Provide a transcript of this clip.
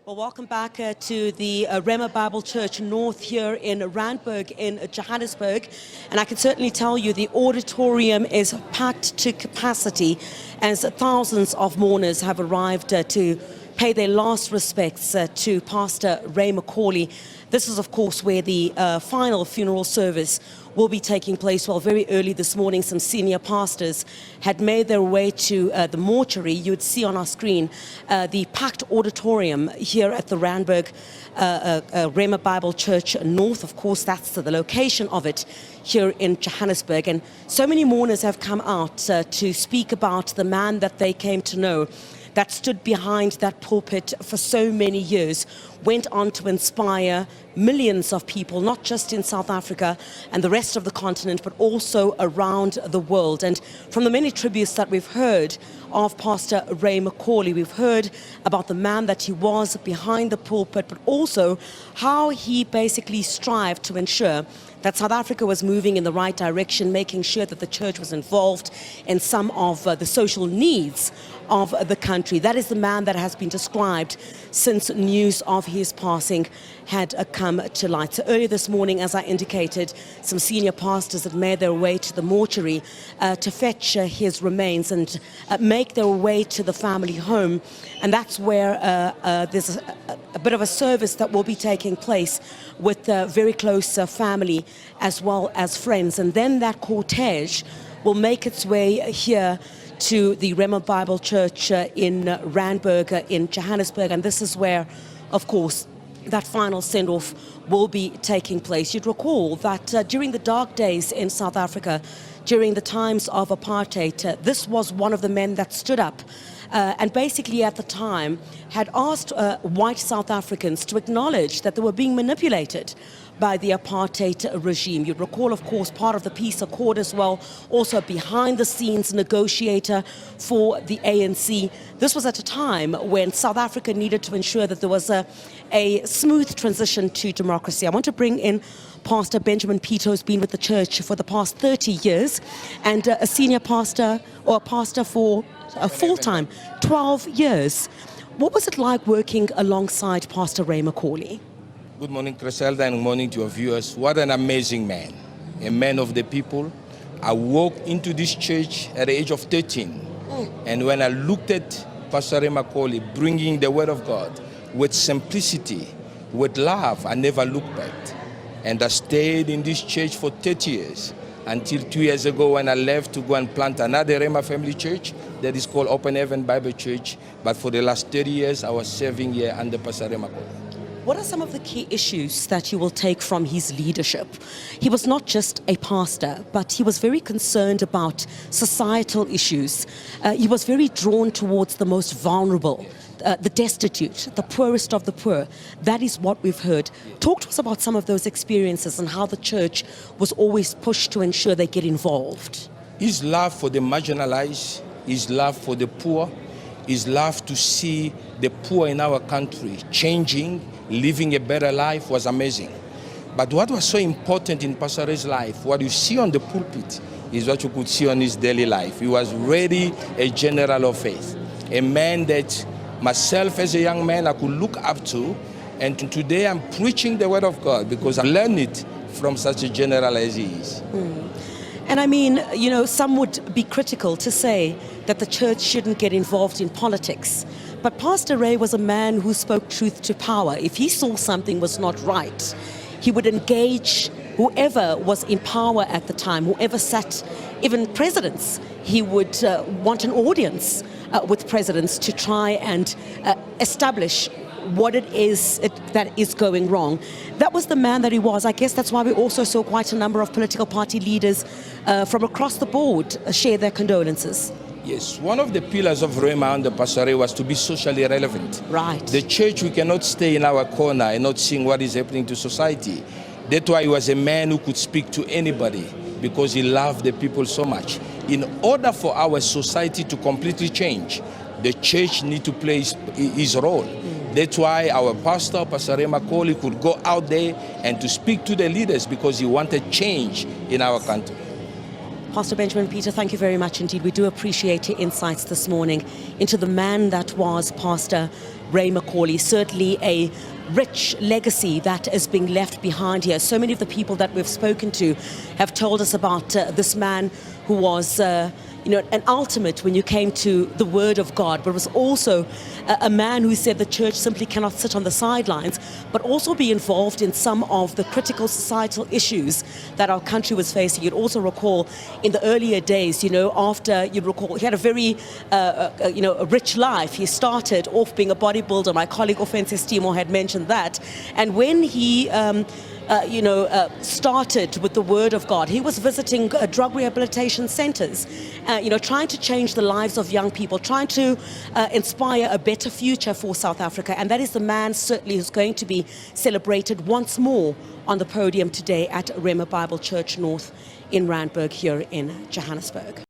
Well, welcome back to the Rhema Bible Church North here in Randburg in Johannesburg. And I can certainly tell you the auditorium is packed to capacity as thousands of mourners have arrived to pay their last respects to Pastor Ray McCauley. This is, of course, where the final funeral service will be taking place. Well, very early this morning, some senior pastors had made their way to the mortuary. You would see on our screen the packed auditorium here at the Randburg Rhema Bible Church North. Of course, that's the location of it here in Johannesburg. And so many mourners have come out to speak about the man that they came to know, that stood behind that pulpit for so many years, went on to inspire millions of people, not just in South Africa and the rest of the continent, but also around the world. And from the many tributes that we've heard of Pastor Ray McCauley, we've heard about the man that he was behind the pulpit, but also how he basically strived to ensure that South Africa was moving in the right direction, making sure that the church was involved in some of the social needs of the country. That is the man that has been described since news of his passing had come to light. So earlier this morning, as I indicated, some senior pastors had made their way to the mortuary to fetch his remains and make their way to the family home. And that's where there's a bit of a service that will be taking place with very close family as well as friends. And then that cortege will make its way here to the Rhema Bible Church in Randburg in Johannesburg. And this is where, of course, that final send-off will be taking place. You'd recall that during the dark days in South Africa, during the times of apartheid, this was one of the men that stood up and basically at the time had asked white South Africans to acknowledge that they were being manipulated by the apartheid regime. You'd recall, of course, part of the peace accord as well, also behind-the-scenes negotiator for the ANC. This was at a time when South Africa needed to ensure that there was a smooth transition to democracy. I want to bring in Pastor Benjamin Peter, who's been with the church for the past 30 years, and a senior pastor, or a pastor for a full-time 12 years. What was it like working alongside Pastor Ray McCauley? Good morning, Chriselda, and good morning to your viewers. What an amazing man, a man of the people. I walked into this church at the age of 13, and when I looked at Pastor Ray McCauley bringing the word of God with simplicity, with love, I never looked back. And I stayed in this church for 30 years, until 2 years ago when I left to go and plant another Rhema family church that is called Open Heaven Bible Church. But for the last 30 years, I was serving here under Pastor Ray McCauley. What are some of the key issues that you will take from his leadership? He was not just a pastor, but he was very concerned about societal issues. He was very drawn towards the most vulnerable, the destitute, the poorest of the poor. That is what we've heard. Talk to us about some of those experiences and how the church was always pushed to ensure they get involved. His love for the marginalized, his love for the poor, his love to see the poor in our country changing, living a better life was amazing. But what was so important in Pastor Ray's life, what you see on the pulpit, is what you could see on his daily life. He was really a general of faith, a man that myself as a young man I could look up to, and today I'm preaching the word of God because I learned it from such a general as he is. And I mean, you know, some would be critical to say that the church shouldn't get involved in politics. But Pastor Ray was a man who spoke truth to power. If he saw something was not right, he would engage whoever was in power at the time, whoever sat, even presidents. He would want an audience with presidents to try and establish what it is that is going wrong. That was the man that he was. I guess that's why we also saw quite a number of political party leaders from across the board share their condolences. Yes, one of the pillars of Rhema under Pastor Ray was to be socially relevant. Right. The church, we cannot stay in our corner and not seeing what is happening to society. That's why he was a man who could speak to anybody, because he loved the people so much. In order for our society to completely change, the church needs to play his role. That's why our pastor, Pastor Ray McCauley, could go out there and to speak to the leaders because he wanted change in our country. Pastor Benjamin Peter, thank you very much indeed. We do appreciate your insights this morning into the man that was Pastor Ray McCauley. Certainly a rich legacy that is being left behind here. So many of the people that we've spoken to have told us about this man who was an ultimate when you came to the Word of God, but was also a man who said the church simply cannot sit on the sidelines, but also be involved in some of the critical societal issues that our country was facing. You'd also recall in the earlier days, after you'd recall, he had a very, a rich life. He started off being a bodybuilder. My colleague Offense Estimo had mentioned that. And when he started with the Word of God, he was visiting drug rehabilitation centers, trying to change the lives of young people, trying to inspire a better future for South Africa. And that is the man certainly who's going to be celebrated once more on the podium today at Rhema Bible Church North in Randburg here in Johannesburg.